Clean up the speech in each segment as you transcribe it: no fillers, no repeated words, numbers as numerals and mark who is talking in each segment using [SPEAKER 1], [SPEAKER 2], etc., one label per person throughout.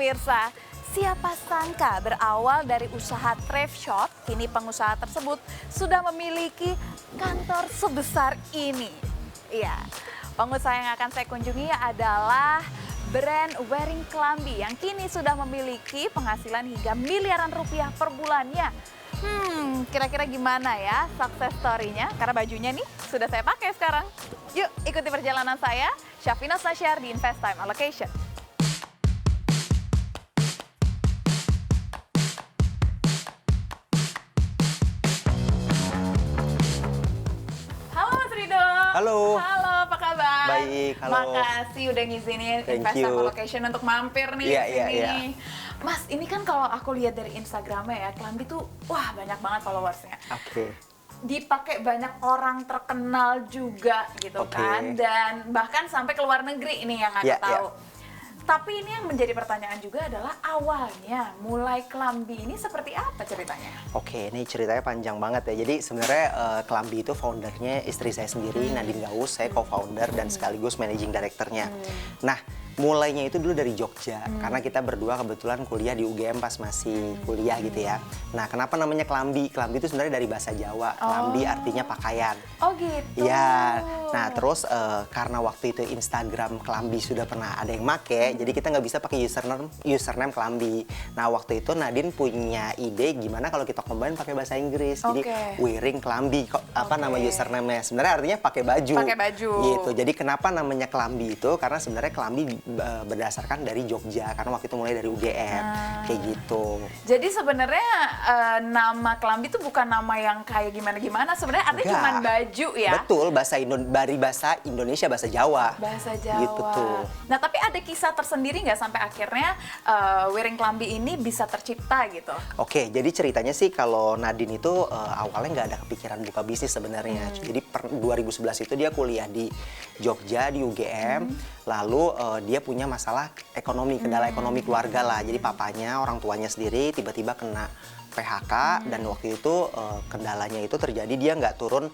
[SPEAKER 1] pemirsa, siapa sangka berawal dari usaha thrift shop, kini pengusaha tersebut sudah memiliki kantor sebesar ini. Iya, pengusaha yang akan saya kunjungi adalah brand Wearing Klambi yang kini sudah memiliki penghasilan hingga miliaran rupiah per bulannya. Kira-kira gimana ya sukses story-nya? Karena bajunya nih sudah saya pakai sekarang. Yuk ikuti perjalanan saya, Syafina Nasyar di Invest Time Allocation. Halo Mas Rido.
[SPEAKER 2] Halo.
[SPEAKER 1] Halo, apa kabar?
[SPEAKER 2] Baik, halo.
[SPEAKER 1] Makasih udah ngizinin
[SPEAKER 2] Thank
[SPEAKER 1] Invest Time
[SPEAKER 2] you.
[SPEAKER 1] Allocation untuk mampir nih
[SPEAKER 2] Iya,
[SPEAKER 1] di
[SPEAKER 2] iya,
[SPEAKER 1] sini.
[SPEAKER 2] iya.
[SPEAKER 1] Mas, ini kan kalau aku lihat dari Instagramnya ya, Klambi tuh wah banyak banget followersnya.
[SPEAKER 2] Oke.
[SPEAKER 1] Dipakai banyak orang terkenal juga gitu
[SPEAKER 2] Oke.
[SPEAKER 1] kan, dan bahkan sampai ke luar negeri ini yang aku
[SPEAKER 2] Iya,
[SPEAKER 1] tahu.
[SPEAKER 2] iya.
[SPEAKER 1] Tapi ini yang menjadi pertanyaan juga adalah awalnya mulai Klambi ini seperti apa ceritanya?
[SPEAKER 2] Oke, ini ceritanya panjang banget ya. Jadi sebenarnya Klambi itu foundernya istri saya sendiri, Nadine Gaus. Saya co-founder dan sekaligus managing directornya. Nah, mulainya itu dulu dari Jogja. Karena kita berdua kebetulan kuliah di UGM pas masih kuliah gitu ya. Nah, kenapa namanya Klambi? Klambi itu sebenarnya dari bahasa Jawa. Klambi artinya pakaian.
[SPEAKER 1] Oh gitu.
[SPEAKER 2] Iya. Nah, terus karena waktu itu Instagram Klambi sudah pernah ada yang make, jadi kita nggak bisa pakai username Klambi. Nah, waktu itu Nadine punya ide gimana kalau kita combine pakai bahasa Inggris. Jadi Wearing Klambi, kok apa nama username-nya? Sebenarnya artinya pakai baju.
[SPEAKER 1] Pakai baju.
[SPEAKER 2] Gitu. Jadi kenapa namanya Klambi itu? Karena sebenarnya Klambi berdasarkan dari Jogja, karena waktu itu mulai dari UGM. Kayak gitu.
[SPEAKER 1] Jadi sebenarnya nama Klambi itu bukan nama yang kayak gimana-gimana. Sebenarnya artinya cuma baju ya.
[SPEAKER 2] Betul, dari bahasa Indonesia, bahasa Jawa.
[SPEAKER 1] Bahasa Jawa.
[SPEAKER 2] Gitu tuh.
[SPEAKER 1] Nah, tapi ada kisah tersendiri nggak sampai akhirnya Wearing Klambi ini bisa tercipta gitu?
[SPEAKER 2] Oke, jadi ceritanya sih kalau Nadine itu awalnya nggak ada kepikiran buka bisnis sebenarnya. Jadi 2011 itu dia kuliah di Jogja, di UGM. Lalu dia punya masalah ekonomi, kendala ekonomi keluarga lah. Jadi papanya, orang tuanya sendiri tiba-tiba kena PHK dan waktu itu kendalanya itu terjadi dia nggak turun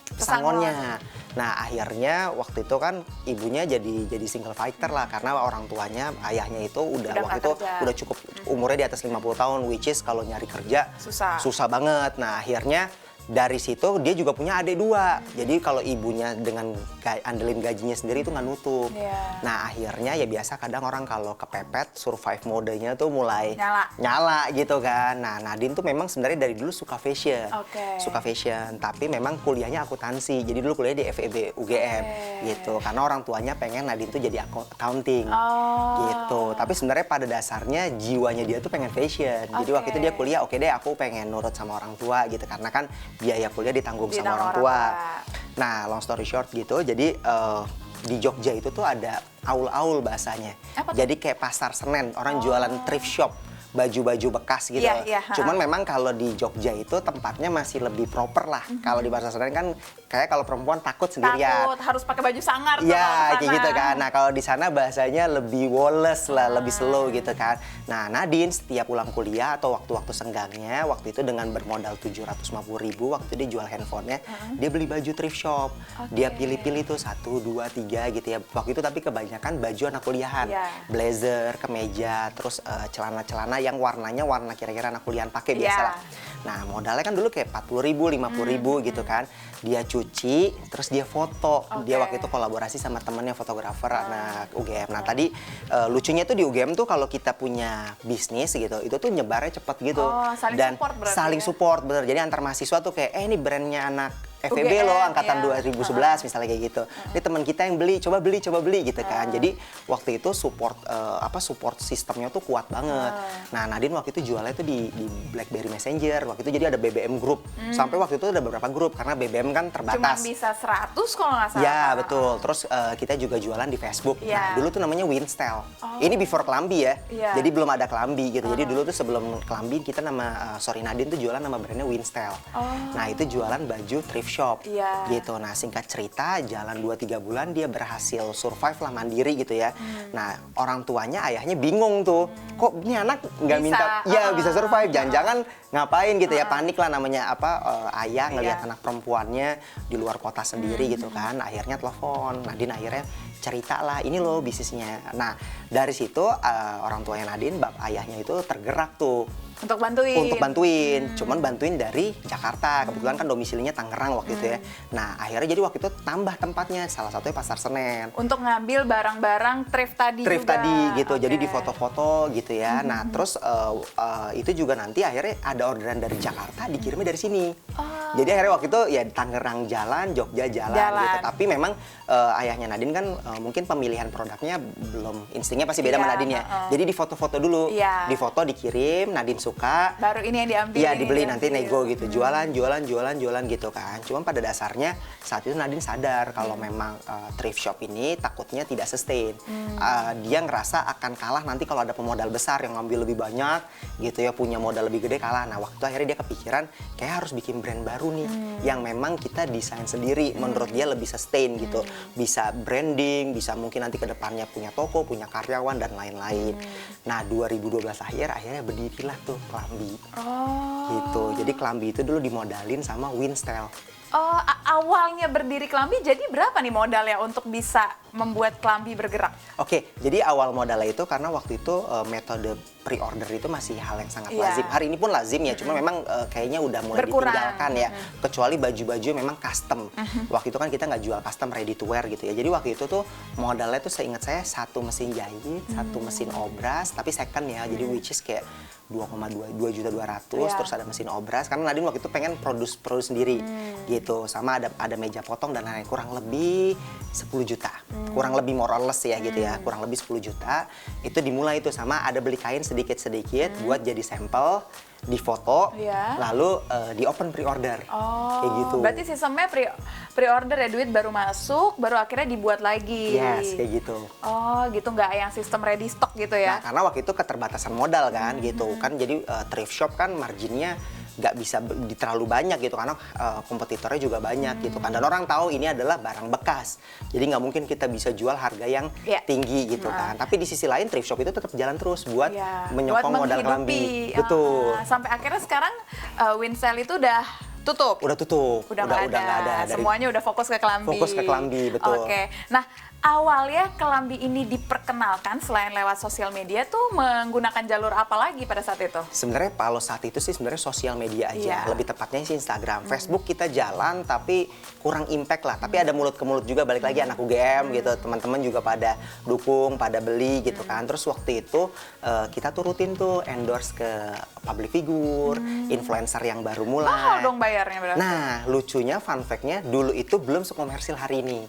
[SPEAKER 2] pesangonnya. Nah, akhirnya waktu itu kan ibunya jadi single fighter lah karena orang tuanya, ayahnya itu udah waktu itu udah cukup umurnya di atas 50 tahun, which is kalau nyari kerja susah banget. Nah, akhirnya dari situ dia juga punya adik dua. Jadi kalau ibunya dengan andelin gajinya sendiri itu nggak nutup. Nah, akhirnya ya biasa kadang orang kalau kepepet survive modenya tuh mulai nyala gitu kan. Nah, Nadine tuh memang sebenarnya dari dulu suka fashion. Suka fashion, tapi memang kuliahnya akuntansi. Jadi dulu kuliah di FEB UGM gitu. Karena orang tuanya pengen Nadine tuh jadi accounting. Gitu. Tapi sebenarnya pada dasarnya jiwanya dia tuh pengen fashion. Jadi waktu itu dia kuliah, oke deh aku pengen nurut sama orang tua gitu. Karena kan biaya kuliah ditanggung sama orang tua. Nah, long story short gitu, jadi di Jogja itu tuh ada aul-aul bahasanya. Jadi kayak pasar Senen, orang jualan thrift shop, baju-baju bekas gitu. Cuman memang kalau di Jogja itu tempatnya masih lebih proper lah. Kalau di pasar Senen kan kayak kalau perempuan takut sendirian.
[SPEAKER 1] Takut, harus pakai baju sangar.
[SPEAKER 2] Iya, kayak gitu kan. Nah, kalau di sana bahasanya lebih woles lah, lebih slow gitu kan. Nah, Nadine setiap pulang kuliah atau waktu-waktu senggangnya, waktu itu dengan bermodal 750.000, waktu itu dia jual handphonenya, dia beli baju thrift shop. Dia pilih-pilih tuh 1, 2, 3 gitu ya. Waktu itu tapi kebanyakan baju anak kuliahan. Blazer, kemeja, terus celana-celana yang warnanya warna kira-kira anak kuliahan pakai biasalah. Nah, modalnya kan dulu kayak 40.000, 50.000 gitu kan. Dia cuci, terus dia foto. Dia waktu itu kolaborasi sama temennya fotografer anak UGM. Nah, tadi lucunya tuh di UGM tuh kalau kita punya bisnis gitu, itu tuh nyebarnya cepet gitu.
[SPEAKER 1] Saling support berarti.
[SPEAKER 2] Saling support, bener. Jadi antar mahasiswa tuh kayak, ini brandnya anak FEB loh, angkatan 2011 misalnya kayak gitu. Ini teman kita yang beli, coba beli gitu kan. Jadi waktu itu support sistemnya tuh kuat banget. Nah, Nadine waktu itu jualnya tuh di BlackBerry Messenger. Waktu itu jadi ada BBM Group. Sampai waktu itu ada beberapa grup karena BBM kan terbatas.
[SPEAKER 1] Cuma bisa 100 kalau nggak salah.
[SPEAKER 2] Ya, betul. Terus kita juga jualan di Facebook. Nah, dulu tuh namanya Winstyle. Ini before Klambi ya. Jadi belum ada Klambi gitu. Jadi dulu tuh sebelum Klambi kita Nadine tuh jualan nama brandnya Winstyle. Nah, itu jualan baju thrift shop gitu. Nah, singkat cerita jalan 2-3 bulan dia berhasil survive lah, mandiri gitu ya. Nah, orang tuanya, ayahnya bingung tuh, kok ini anak nggak minta bisa survive, jangan-jangan ngapain gitu ya. Panik lah namanya ayah ngelihat anak perempuannya di luar kota sendiri gitu kan. Akhirnya telepon, Nadine akhirnya cerita lah, ini loh bisnisnya. Nah dari situ orang tuanya Nadine, ayahnya itu tergerak tuh
[SPEAKER 1] untuk bantuin.
[SPEAKER 2] Cuman bantuin dari Jakarta. Kebetulan kan domisilinya Tangerang waktu itu ya. Nah, akhirnya jadi waktu itu tambah tempatnya, salah satunya Pasar Senen.
[SPEAKER 1] Untuk ngambil barang-barang thrift tadi
[SPEAKER 2] gitu. Jadi di foto-foto gitu ya. Nah, terus itu juga nanti akhirnya ada orderan dari Jakarta dikirimnya dari sini. Jadi akhirnya waktu itu ya Tangerang jalan, Jogja jalan. Gitu. Tapi memang ayahnya Nadine kan mungkin pemilihan produknya belum, instingnya pasti beda sama Nadine ya. Jadi di foto-foto dulu. Di foto dikirim, Nadine suka,
[SPEAKER 1] baru ini yang diambil.
[SPEAKER 2] Iya, dibeli nanti nego gitu, jualan gitu kan. Cuma pada dasarnya saat itu Nadine sadar kalau memang thrift shop ini takutnya tidak sustain. Dia ngerasa akan kalah nanti kalau ada pemodal besar yang ngambil lebih banyak gitu ya, punya modal lebih gede, kalah. Nah waktu itu akhirnya dia kepikiran kayak harus bikin brand baru nih yang memang kita desain sendiri, menurut dia lebih sustain gitu, bisa branding, bisa mungkin nanti kedepannya punya toko, punya karyawan dan lain-lain. Nah 2012 akhirnya berdirilah tuh Kelambi. Gitu. Jadi Kelambi itu dulu dimodalin sama Winstel.
[SPEAKER 1] Awalnya berdiri Kelambi, jadi berapa nih modalnya untuk bisa membuat Kelambi bergerak?
[SPEAKER 2] Oke, jadi awal modalnya itu karena waktu itu metode pre-order itu masih hal yang sangat lazim. Hari ini pun lazim ya, cuma memang kayaknya udah mulai ditinggalkan ya. Kecuali baju-baju memang custom. Waktu itu kan kita nggak jual custom ready to wear gitu ya. Jadi waktu itu tuh modalnya tuh seingat saya 1 mesin jahit, 1 mesin obras, tapi second ya. Jadi which is kayak 2,2 juta 200, terus ada mesin obras. Karena Nadine waktu itu pengen produce sendiri gitu. Sama ada meja potong dan lain-lain, kurang lebih 10 juta. Kurang lebih more or less ya gitu ya. Kurang lebih 10 juta. Itu dimulai itu sama ada beli kain sedikit-sedikit buat jadi sampel, difoto, lalu di open pre-order. Kayak gitu.
[SPEAKER 1] Berarti sistemnya pre-order ya, duit baru masuk, baru akhirnya dibuat lagi.
[SPEAKER 2] Yes, kayak gitu.
[SPEAKER 1] Gitu, nggak yang sistem ready stock gitu ya?
[SPEAKER 2] Nah, karena waktu itu keterbatasan modal kan gitu kan, jadi thrift shop kan marginnya nggak bisa terlalu banyak gitu karena kompetitornya juga banyak gitu kan, dan orang tahu ini adalah barang bekas, jadi nggak mungkin kita bisa jual harga yang tinggi gitu kan. Tapi di sisi lain thrift shop itu tetap jalan terus buat menyokong modal Kelambi. Betul.
[SPEAKER 1] Sampai akhirnya sekarang Winstel itu udah tutup. Udah nggak ada. Semuanya udah fokus ke Kelambi.
[SPEAKER 2] Betul.
[SPEAKER 1] Oke. Nah, awalnya Kelambi ini diperkenalkan selain lewat sosial media tuh menggunakan jalur apa lagi pada saat itu?
[SPEAKER 2] Sebenarnya kalau saat itu sih sebenarnya sosial media aja. Lebih tepatnya sih Instagram. Facebook kita jalan tapi kurang impact lah. Tapi ada mulut ke mulut juga, balik lagi anak UGM gitu. Teman-teman juga pada dukung, pada beli gitu kan. Terus waktu itu kita tuh rutin tuh endorse ke public figure, influencer yang baru mulai.
[SPEAKER 1] Mahal dong bayarnya berarti.
[SPEAKER 2] Nah, lucunya fun fact-nya dulu itu belum sekomersil hari ini.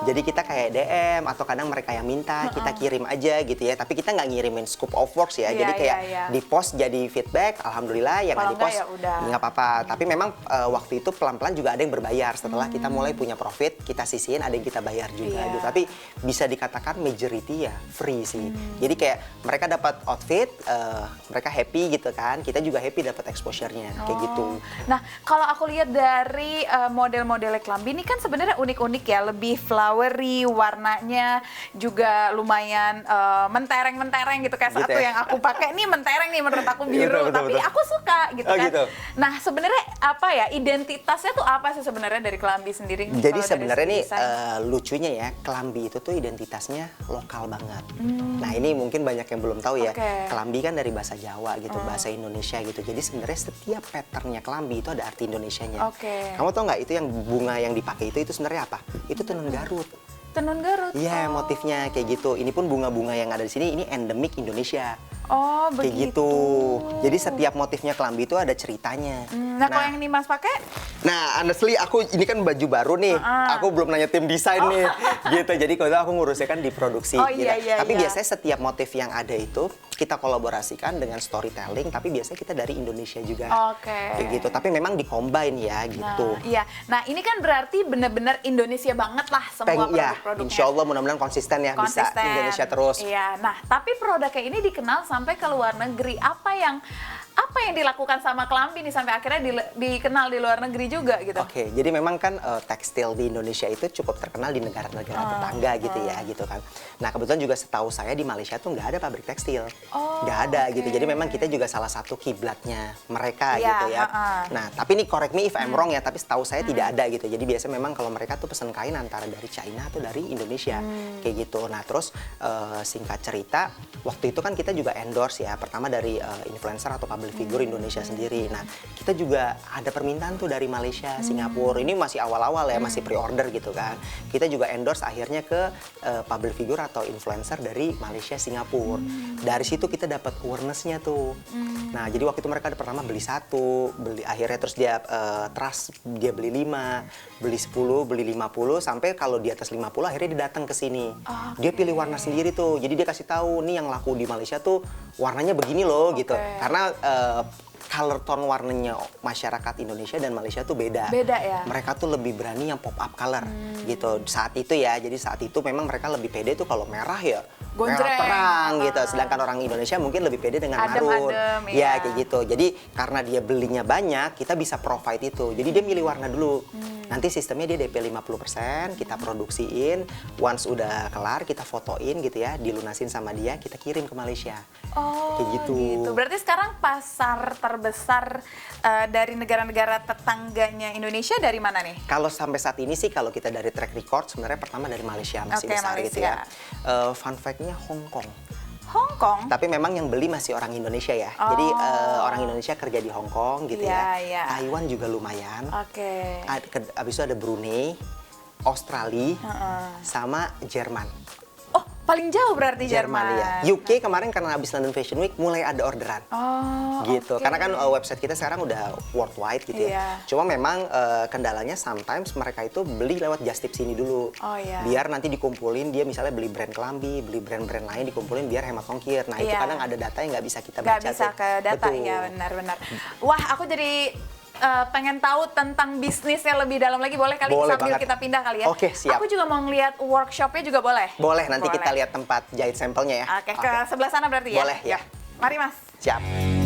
[SPEAKER 2] Jadi kita kayak DM atau kadang mereka yang minta, kita kirim aja gitu ya. Tapi kita nggak ngirimin scoop of works ya. Jadi kayak di post jadi feedback, alhamdulillah yang nggak di post nggak apa-apa. Tapi memang waktu itu pelan-pelan juga ada yang berbayar. Setelah kita mulai punya profit, kita sisihin, ada yang kita bayar juga. Tapi bisa dikatakan majority ya free sih. Jadi kayak mereka dapat outfit, mereka happy gitu kan. Kita juga happy dapat exposure-nya kayak gitu.
[SPEAKER 1] Nah, kalau aku lihat dari model-model Kelambi ini kan sebenarnya unik-unik ya, lebih flowery, warnanya juga lumayan mentereng-mentereng gitu, kayak satu yang aku pakai nih mentereng nih menurut aku biru, tapi aku suka gitu kan. Gitu. Nah, sebenarnya apa ya identitasnya tuh apa sih sebenarnya dari Kelambi sendiri?
[SPEAKER 2] Jadi sebenarnya nih lucunya ya, Kelambi itu tuh identitasnya lokal banget. Nah, ini mungkin banyak yang belum tahu ya. Kelambi kan dari bahasa Jawa gitu, bahasa Indonesia gitu. Jadi sebenarnya setiap patternnya Kelambi itu ada arti Indonesianya. Kamu tau nggak itu yang bunga yang dipakai itu sebenarnya apa? Itu tenun Garut.
[SPEAKER 1] Tenun Garut?
[SPEAKER 2] Iya, motifnya kayak gitu. Ini pun bunga-bunga yang ada di sini, ini endemik Indonesia. Kayak gitu. Jadi setiap motifnya Kelambi itu ada ceritanya.
[SPEAKER 1] Nah, kalau yang ini Mas pakai?
[SPEAKER 2] Nah, honestly aku ini kan baju baru nih. Aku belum nanya tim desain nih. Gitu. Jadi kalau aku ngurusnya kan di produksi gitu. Tapi biasanya setiap motif yang ada itu kita kolaborasikan dengan storytelling, tapi biasanya kita dari Indonesia juga. Kayak gitu. Tapi memang di-combine ya gitu.
[SPEAKER 1] Nah, ini kan berarti benar-benar Indonesia banget lah semua produk-produknya.
[SPEAKER 2] Insya Allah mudah-mudahan konsisten ya, bisa Indonesia terus.
[SPEAKER 1] Nah, tapi produknya ini dikenal sama sampai ke luar negeri. Apa yang dilakukan sama Kelambi nih sampai akhirnya dikenal di luar negeri juga gitu?
[SPEAKER 2] Oke, jadi memang kan tekstil di Indonesia itu cukup terkenal di negara-negara tetangga gitu ya, gitu kan. Nah kebetulan juga setahu saya di Malaysia tuh nggak ada pabrik tekstil, nggak ada gitu. Jadi memang kita juga salah satu kiblatnya mereka gitu ya. Nah tapi ini correct me if I'm wrong ya, tapi setahu saya tidak ada gitu. Jadi biasanya memang kalau mereka tuh pesen kain antara dari China atau dari Indonesia kayak gitu. Nah terus singkat cerita, waktu itu kan kita juga endorse ya, pertama dari influencer atau public figure Indonesia sendiri. Nah, kita juga ada permintaan tuh dari Malaysia, Singapura. Ini masih awal-awal ya, masih pre-order gitu kan. Kita juga endorse akhirnya ke public figure atau influencer dari Malaysia, Singapura. Dari situ kita dapat awareness-nya tuh. Nah, jadi waktu itu mereka pertama beli 1, akhirnya terus dia trust, dia beli 5, beli 10, beli 50, sampai kalau di atas 50 akhirnya dia datang ke sini. Dia pilih warna sendiri tuh. Jadi dia kasih tahu nih yang laku di Malaysia tuh warnanya begini loh gitu. Karena color tone warnanya masyarakat Indonesia dan Malaysia tuh beda.
[SPEAKER 1] Beda ya?
[SPEAKER 2] Mereka tuh lebih berani yang pop up color gitu. Saat itu ya, jadi saat itu memang mereka lebih pede tuh kalau merah ya merah terang gitu. Sedangkan orang Indonesia mungkin lebih pede dengan marun. Ya kayak gitu. Jadi karena dia belinya banyak, kita bisa provide itu. Jadi dia milih warna dulu. Nanti sistemnya dia DP 50%, kita produksiin. Once udah kelar, kita fotoin gitu ya, dilunasin sama dia, kita kirim ke Malaysia. Kayak gitu.
[SPEAKER 1] Berarti sekarang pasar terbesar dari negara-negara tetangganya Indonesia dari mana nih?
[SPEAKER 2] Kalau sampai saat ini sih, kalau kita dari track record, sebenarnya pertama dari Malaysia masih besar
[SPEAKER 1] Malaysia.
[SPEAKER 2] gitu ya. Fun fact-nya Hong Kong.
[SPEAKER 1] Hong Kong?
[SPEAKER 2] Tapi memang yang beli masih orang Indonesia ya. Jadi orang Indonesia kerja di Hong Kong gitu ya. Taiwan juga lumayan. Abis itu ada Brunei, Australia, sama Jerman.
[SPEAKER 1] Oh, paling jauh berarti Jerman.
[SPEAKER 2] Ya. UK kemarin karena habis London Fashion Week mulai ada orderan. Gitu. Karena kan website kita sekarang udah worldwide gitu ya. Cuma memang kendalanya sometimes mereka itu beli lewat Just Tip sini dulu. Biar nanti dikumpulin, dia misalnya beli brand Kelambi, beli brand-brand lain dikumpulin biar hemat ongkir. Nah, itu kadang ada data yang nggak bisa kita baca.
[SPEAKER 1] Nggak bisa ke data, ya benar-benar. Wah, aku jadi pengen tahu tentang bisnisnya lebih dalam lagi. Boleh kali sambil kita pindah kali ya?
[SPEAKER 2] Oke, siap.
[SPEAKER 1] Aku juga mau ngeliat workshopnya juga boleh?
[SPEAKER 2] Boleh, nanti kita lihat tempat jahit sampelnya ya.
[SPEAKER 1] Oke, ke sebelah sana berarti ya?
[SPEAKER 2] Boleh ya.
[SPEAKER 1] Mari Mas.
[SPEAKER 2] Siap.